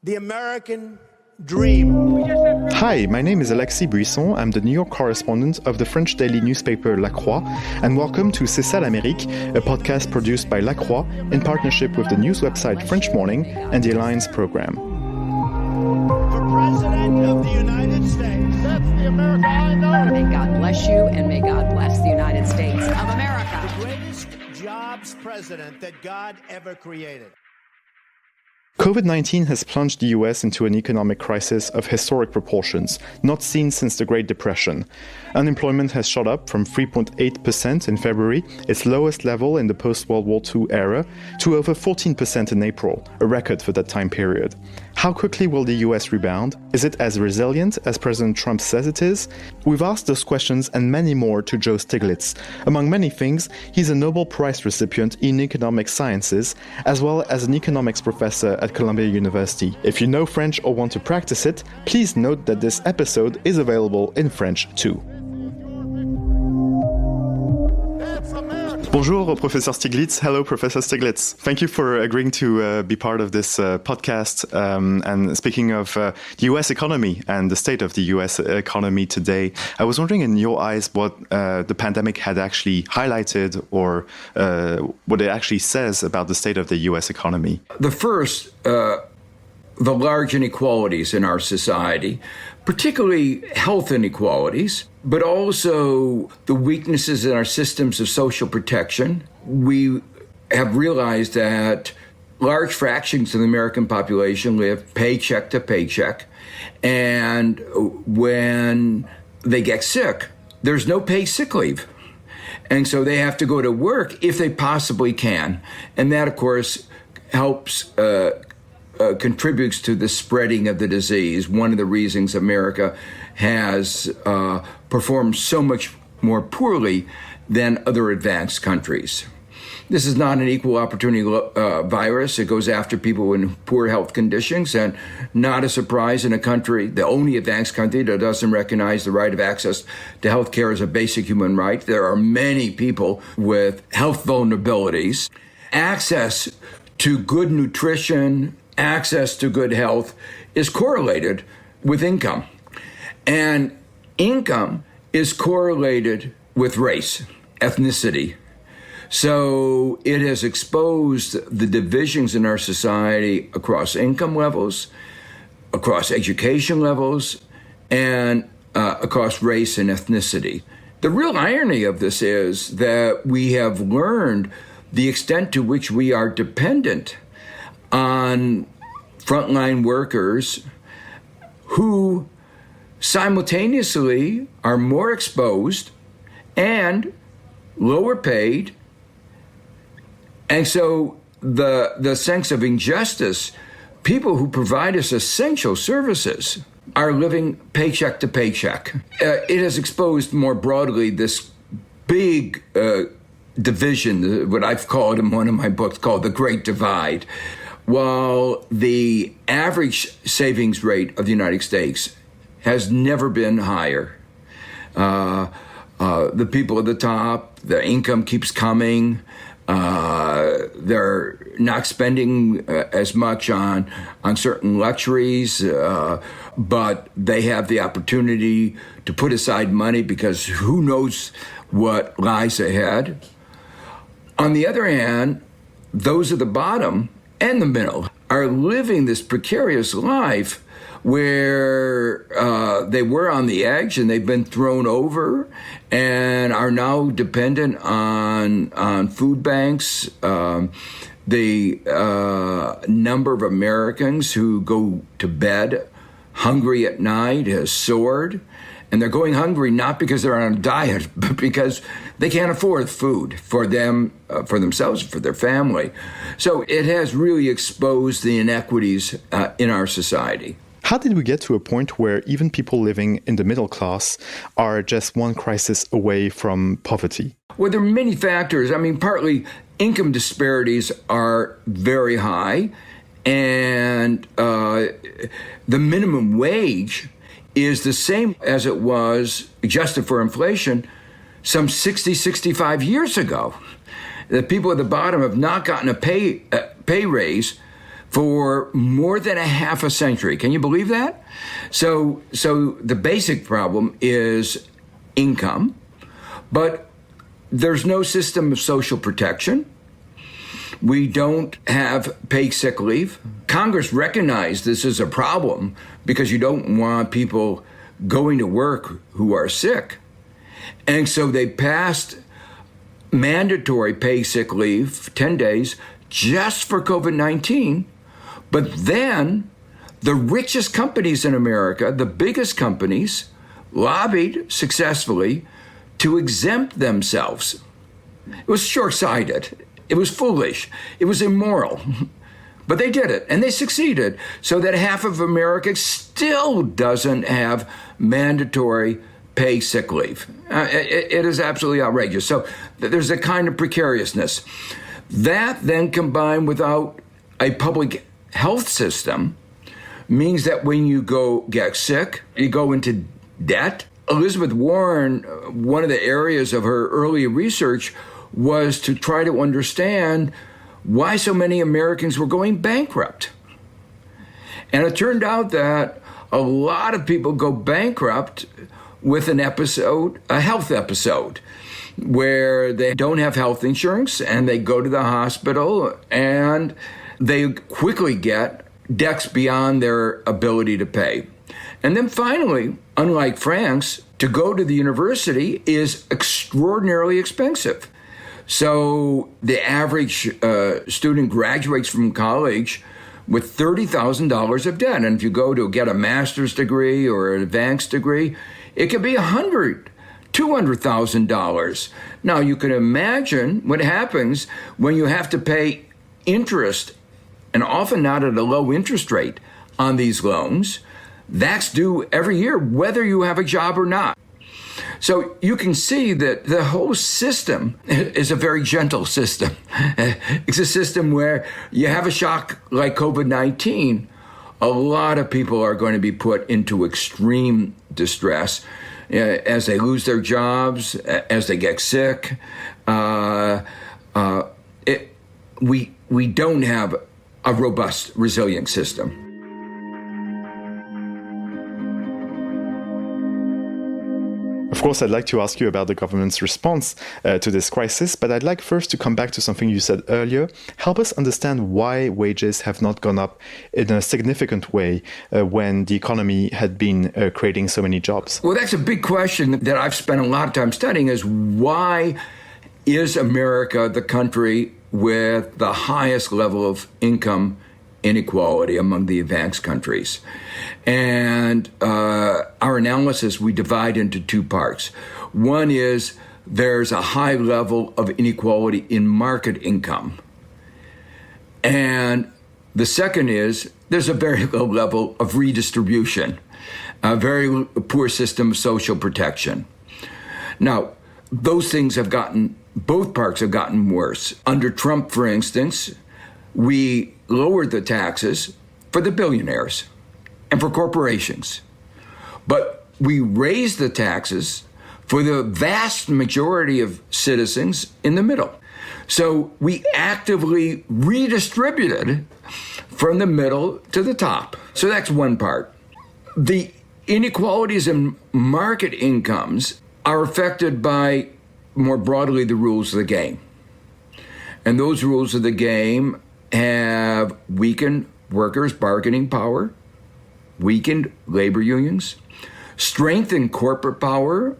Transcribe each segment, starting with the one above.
the American dream. Hi, my name is Alexis Buisson. I'm the New York correspondent of the French daily newspaper La Croix, and welcome to C'est ça l'Amérique, a podcast produced by La Croix in partnership with the news website French Morning and the Alliance program. For President of the United States, that's the America I know. May God bless you, and may God bless the United States of America. The greatest jobs president that God ever created. COVID-19 has plunged the US into an economic crisis of historic proportions, not seen since the Great Depression. Unemployment has shot up from 3.8% in February, its lowest level in the post-World War II era, to over 14% in April, a record for that time period. How quickly will the US rebound? Is it as resilient as President Trump says it is? We've asked those questions and many more to Joe Stiglitz. Among many things, he's a Nobel Prize recipient in economic sciences, as well as an economics professor at Columbia University. If you know French or want to practice it, please note that this episode is available in French too. Bonjour, Professor Stiglitz. Hello, Professor Stiglitz. Thank you for agreeing to be part of this podcast. And speaking of the U.S. economy and the state of the U.S. economy today, I was wondering in your eyes what the pandemic had actually highlighted or what it actually says about the state of the U.S. economy. The first, the large inequalities in our society, particularly health inequalities, but also the weaknesses in our systems of social protection. We have realized that large fractions of the American population live paycheck to paycheck, and when they get sick, there's no paid sick leave. And so they have to go to work if they possibly can. And that, of course, helps contributes to the spreading of the disease. One of the reasons America has performed so much more poorly than other advanced countries. This is not an equal opportunity virus. It goes after people in poor health conditions, and not a surprise in a country, the only advanced country that doesn't recognize the right of access to health care as a basic human right. There are many people with health vulnerabilities. Access to good nutrition, access to good health is correlated with income. And income is correlated with race, ethnicity. So it has exposed the divisions in our society across income levels, across education levels, and across race and ethnicity. The real irony of this is that we have learned the extent to which we are dependent on frontline workers who simultaneously are more exposed and lower paid. And so the sense of injustice, people who provide us essential services are living paycheck to paycheck. It has exposed more broadly this big division, what I've called in one of my books called the Great Divide. While the average savings rate of the United States has never been higher, the people at the top, the income keeps coming. They're not spending as much on certain luxuries, but they have the opportunity to put aside money because who knows what lies ahead. On the other hand, those at the bottom and the middle are living this precarious life where they were on the edge and they've been thrown over and are now dependent on food banks. The number of Americans who go to bed hungry at night has soared. And they're going hungry not because they're on a diet, but because they can't afford food for them, for themselves, for their family. So it has really exposed the inequities in our society. How did we get to a point where even people living in the middle class are just one crisis away from poverty? Well, there are many factors. I mean, partly income disparities are very high, and the minimum wage is the same as it was, adjusted for inflation, some 60, 65 years ago. The people at the bottom have not gotten a pay raise for more than a half a century. Can you believe that? So the basic problem is income, but there's no system of social protection. We don't have paid sick leave. Congress recognized this as a problem because you don't want people going to work who are sick. And so they passed mandatory paid sick leave, 10 days, just for COVID-19. But then the richest companies in America, the biggest companies, lobbied successfully to exempt themselves. It was short-sighted. It was foolish. It was immoral. But they did it, and they succeeded, so that half of America still doesn't have mandatory paid sick leave. It is absolutely outrageous. So there's a kind of precariousness. That then combined without a public health system means that when you go get sick, you go into debt. Elizabeth Warren, one of the areas of her early research was to try to understand why so many Americans were going bankrupt. And it turned out that a lot of people go bankrupt with an episode, a health episode, where they don't have health insurance and they go to the hospital and they quickly get debts beyond their ability to pay. And then finally, unlike France, to go to the university is extraordinarily expensive. So the average student graduates from college with $30,000 of debt. And if you go to get a master's degree or an advanced degree, it could be $100,000, $200,000. Now, you can imagine what happens when you have to pay interest, and often not at a low interest rate, on these loans. That's due every year, whether you have a job or not. So you can see that the whole system is a very gentle system. It's a system where you have a shock like COVID-19, a lot of people are going to be put into extreme distress as they lose their jobs, as they get sick. We don't have a robust, resilient system. Of course, I'd like to ask you about the government's response to this crisis, but I'd like first to come back to something you said earlier. Help us understand why wages have not gone up in a significant way when the economy had been creating so many jobs. Well, that's a big question that I've spent a lot of time studying, is why is America the country with the highest level of income inequality among the advanced countries? And our analysis, we divide into two parts. One is there's a high level of inequality in market income. And the second is there's a very low level of redistribution, a very poor system of social protection. Now, those things have both parts have gotten worse. Under Trump, for instance, we lowered the taxes for the billionaires and for corporations. But we raised the taxes for the vast majority of citizens in the middle. So we actively redistributed from the middle to the top. So that's one part. The inequalities in market incomes are affected by, more broadly, the rules of the game. And those rules of the game have weakened workers' bargaining power, weakened labor unions, strengthened corporate power.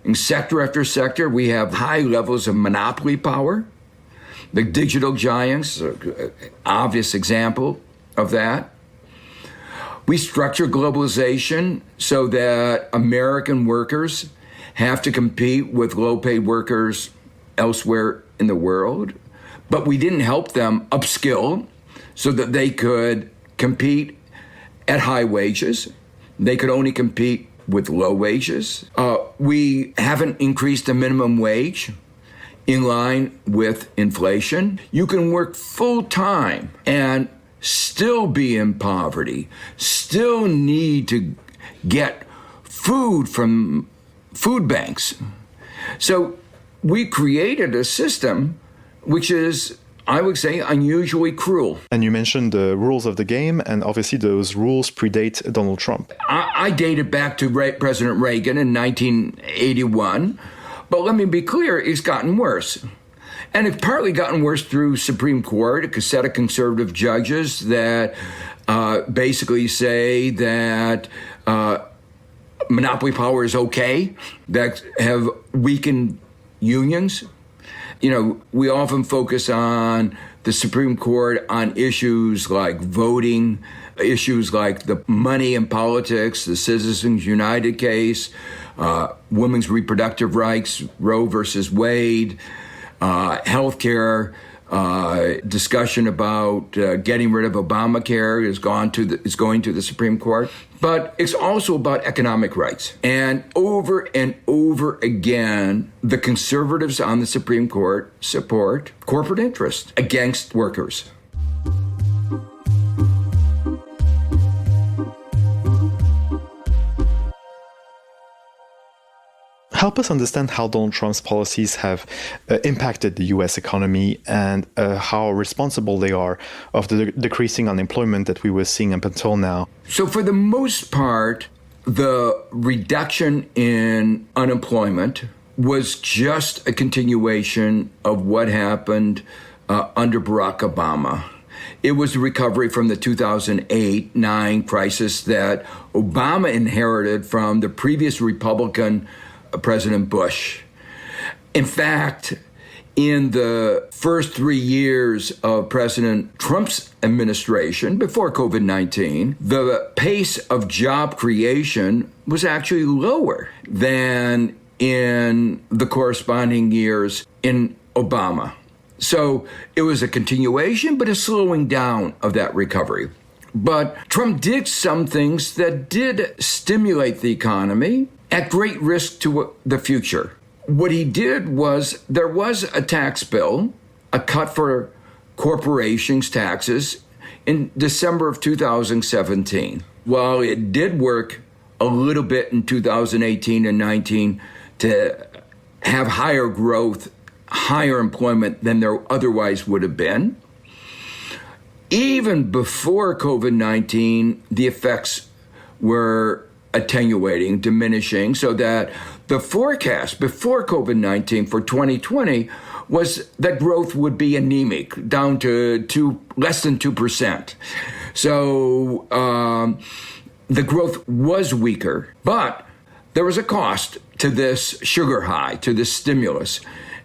In sector after sector, we have high levels of monopoly power. The digital giants are an obvious example of that. We structure globalization so that American workers have to compete with low-paid workers elsewhere in the world. But we didn't help them upskill so that they could compete at high wages. They could only compete with low wages. We haven't increased the minimum wage in line with inflation. You can work full-time and still be in poverty, still need to get food from food banks. So we created a system which is I would say, unusually cruel. And you mentioned the rules of the game, and obviously those rules predate Donald Trump. I dated back to President Reagan in 1981, but let me be clear, it's gotten worse. And it's partly gotten worse through Supreme Court, a set of conservative judges that basically say that monopoly power is okay, that have weakened unions. You know, we often focus on the Supreme Court on issues like voting, issues like the money in politics, the Citizens United case, women's reproductive rights, Roe versus Wade, healthcare, discussion about getting rid of Obamacare is going to the Supreme Court. But it's also about economic rights. And over again, the conservatives on the Supreme Court support corporate interest against workers. Help us understand how Donald Trump's policies have impacted the U.S. economy and how responsible they are of the decreasing unemployment that we were seeing up until now. So for the most part, the reduction in unemployment was just a continuation of what happened under Barack Obama. It was the recovery from the 2008-9 crisis that Obama inherited from the previous Republican President Bush. In fact, in the first 3 years of President Trump's administration, before COVID-19, the pace of job creation was actually lower than in the corresponding years in Obama. So it was a continuation, but a slowing down of that recovery. But Trump did some things that did stimulate the economy at great risk to the future. What he did was, there was a tax bill, a cut for corporations' taxes in December of 2017. While it did work a little bit in 2018 and 19 to have higher growth, higher employment than there otherwise would have been, even before COVID-19, the effects were attenuating, diminishing, so that the forecast before COVID-19 for 2020 was that growth would be anemic, down to less than 2%. So the growth was weaker, but there was a cost to this sugar high, to this stimulus.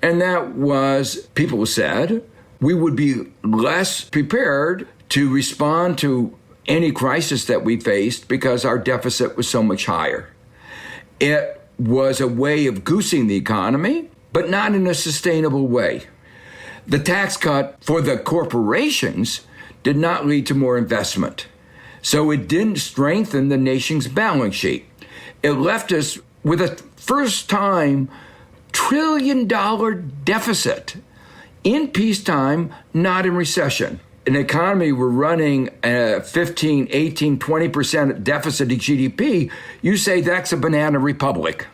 And that was, people said, we would be less prepared to respond to any crisis that we faced because our deficit was so much higher. It was a way of goosing the economy, but not in a sustainable way. The tax cut for the corporations did not lead to more investment. So it didn't strengthen the nation's balance sheet. It left us with a first-time $1 trillion deficit in peacetime, not in recession. An economy we're running a 15, 18, 20% deficit of GDP, you say that's a banana republic.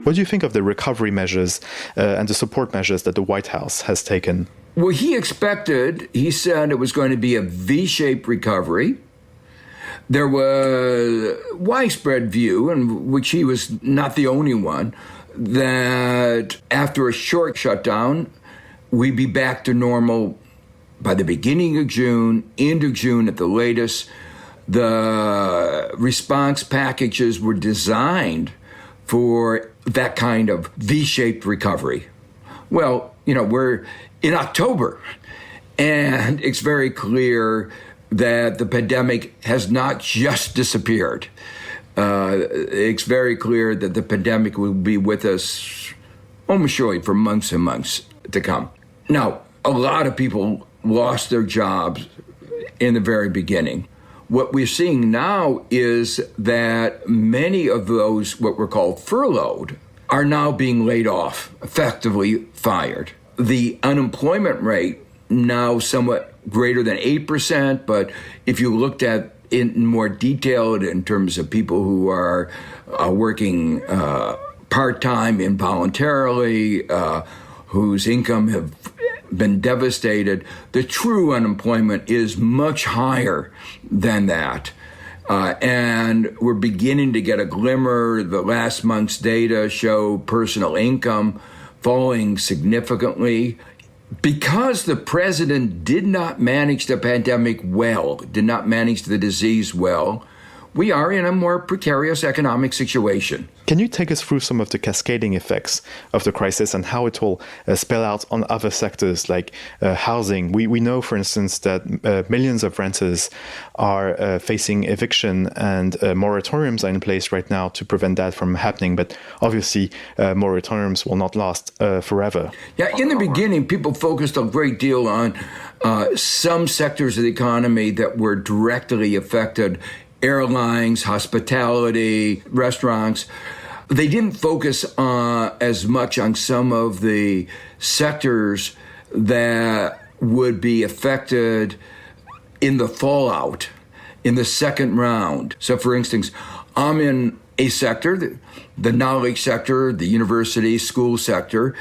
What do you think of the recovery measures and the support measures that the White House has taken? Well, he said it was going to be a V-shaped recovery. There was widespread view, in which he was not the only one, that after a short shutdown, we'd be back to normal by the beginning of June, end of June at the latest. The response packages were designed for that kind of V-shaped recovery. Well, we're in October, and it's very clear that the pandemic has not just disappeared. It's very clear that the pandemic will be with us almost surely for months and months to come. Now, a lot of people lost their jobs in the very beginning. What we're seeing now is that many of those, what were called furloughed, are now being laid off, effectively fired. The unemployment rate now somewhat greater than 8%, but if you looked at in more detail in terms of people who are working part-time involuntarily, whose income have been devastated. The true unemployment is much higher than that. And we're beginning to get a glimmer. The last month's data show personal income falling significantly. Because the president did not manage the pandemic well, did not manage the disease well, we are in a more precarious economic situation. Can you take us through some of the cascading effects of the crisis and how it will spell out on other sectors like housing? We know, for instance, that millions of renters are facing eviction and moratoriums are in place right now to prevent that from happening. But obviously, moratoriums will not last forever. Yeah, in the beginning, people focused a great deal on some sectors of the economy that were directly affected. Airlines, hospitality, restaurants. They didn't focus as much on some of the sectors that would be affected in the fallout, in the second round. So, for instance, I'm in a sector, the knowledge sector, the university, school sector.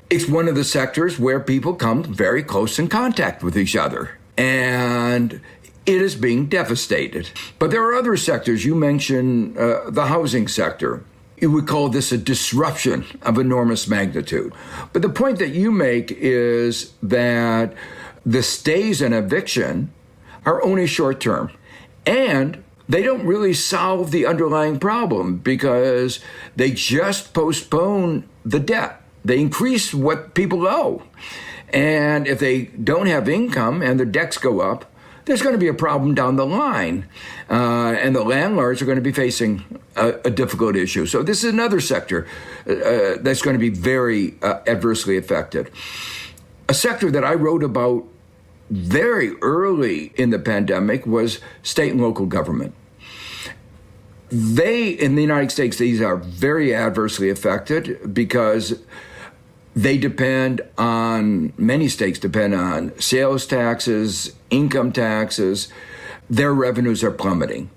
It's one of the sectors where people come very close in contact with each other. And it is being devastated. But there are other sectors. You mentioned the housing sector. You would call this a disruption of enormous magnitude. But the point that you make is that the stays and eviction are only short term. And they don't really solve the underlying problem because they just postpone the debt. They increase what people owe. And if they don't have income and their debts go up, there's going to be a problem down the line, and the landlords are going to be facing a difficult issue. So this is another sector that's going to be very adversely affected. A sector that I wrote about very early in the pandemic was state and local government. They, in the United States, these are very adversely affected because many states depend on sales taxes, income taxes. Their revenues are plummeting.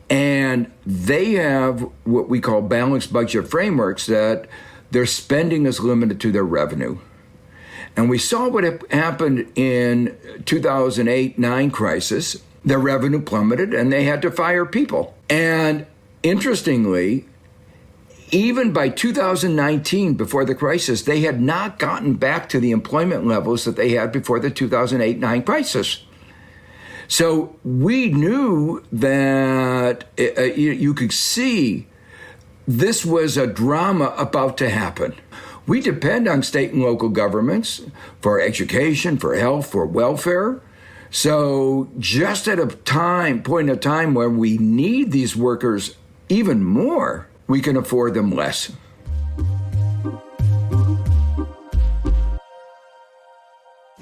And they have what we call balanced budget frameworks that their spending is limited to their revenue. And we saw what happened in 2008-9 crisis. Their revenue plummeted and they had to fire people. And interestingly, even by 2019, before the crisis, they had not gotten back to the employment levels that they had before the 2008-9 crisis. So we knew that you could see this was a drama about to happen. We depend on state and local governments for education, for health, for welfare. So just at a point of time where we need these workers even more, we can afford them less.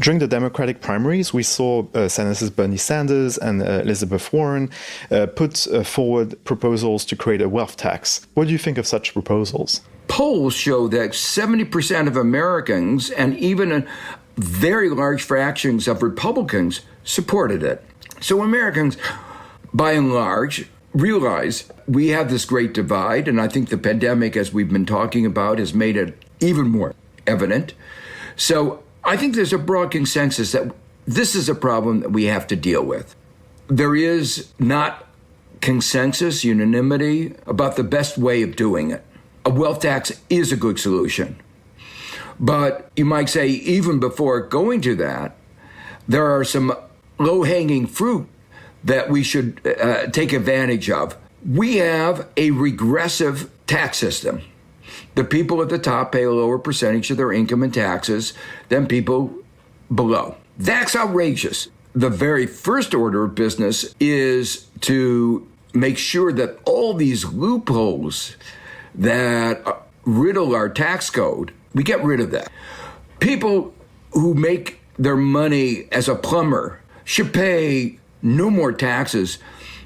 During the Democratic primaries, we saw Senators Bernie Sanders and Elizabeth Warren put forward proposals to create a wealth tax. What do you think of such proposals? Polls show that 70% of Americans and even very large fractions of Republicans supported it. So Americans, by and large, realize we have this great divide, and I think the pandemic, as we've been talking about, has made it even more evident. So I think there's a broad consensus that this is a problem that we have to deal with. There is not consensus, unanimity about the best way of doing it. A wealth tax is a good solution. But you might say, even before going to that, there are some low-hanging fruit that we should take advantage of. We have a regressive tax system. The people at the top pay a lower percentage of their income in taxes than people below. That's outrageous. The very first order of business is to make sure that all these loopholes that riddle our tax code, we get rid of that. People who make their money as a plumber should pay no more taxes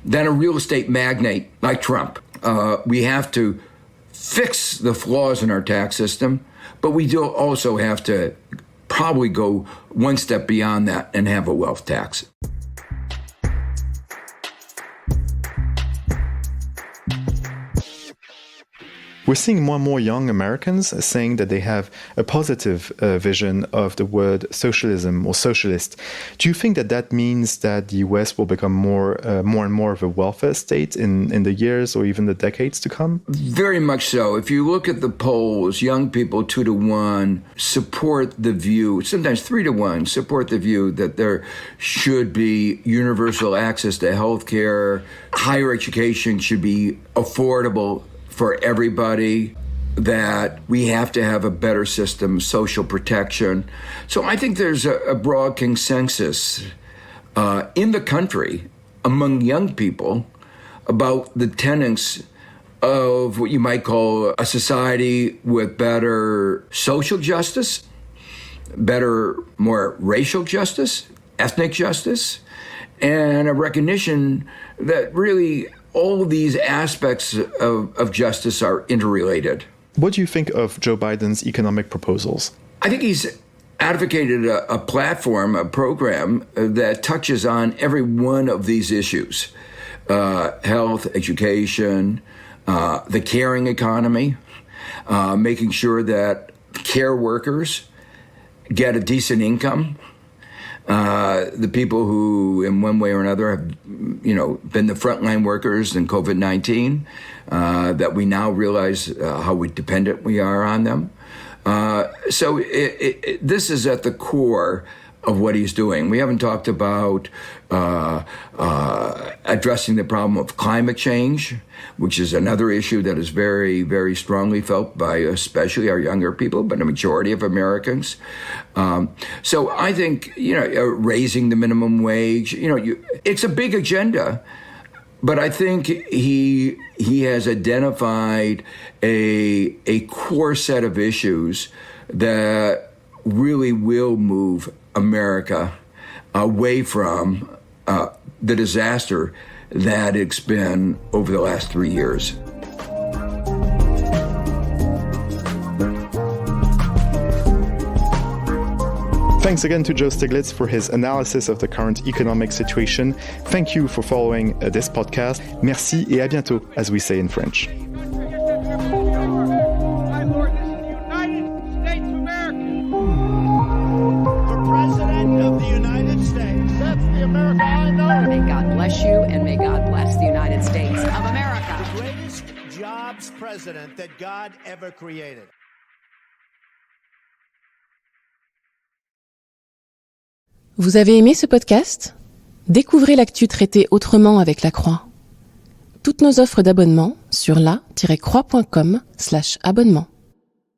than a real estate magnate like Trump. We have to fix the flaws in our tax system, but we do also have to probably go one step beyond that and have a wealth tax. We're seeing more and more young Americans saying that they have a positive vision of the word socialism or socialist. Do you think that that means that the US will become more and more of a welfare state in the years or even the decades to come? Very much so. If you look at the polls, young people 2-to-1 support the view, sometimes 3-to-1 support the view that there should be universal access to health care, higher education should be affordable for everybody, that we have to have a better system, social protection. So I think there's a broad consensus in the country among young people about the tenets of what you might call a society with better social justice, better, more racial justice, ethnic justice, and a recognition that really all these aspects of justice are interrelated. What do you think of Joe Biden's economic proposals? I think he's advocated a platform, a program that touches on every one of these issues. Health, education, the caring economy, making sure that care workers get a decent income. The people who, in one way or another, have, been the frontline workers in COVID-19, that we now realize how dependent we are on them. So this is at the core of what he's doing. We haven't talked about addressing the problem of climate change, which is another issue that is very, very strongly felt by especially our younger people, but a majority of Americans. So I think, raising the minimum wage, it's a big agenda, but I think he has identified a core set of issues that really will move America away from the disaster that it's been over the last 3 years. Thanks again to Joe Stiglitz for his analysis of the current economic situation. Thank you for following this podcast. Merci et à bientôt, as we say in French. May God bless you, and may God bless the United States of America. The greatest jobs president that God ever created. Vous avez aimé ce podcast ? Découvrez l'actu traitée autrement avec La Croix. Toutes nos offres d'abonnement sur la-croix.com/abonnement.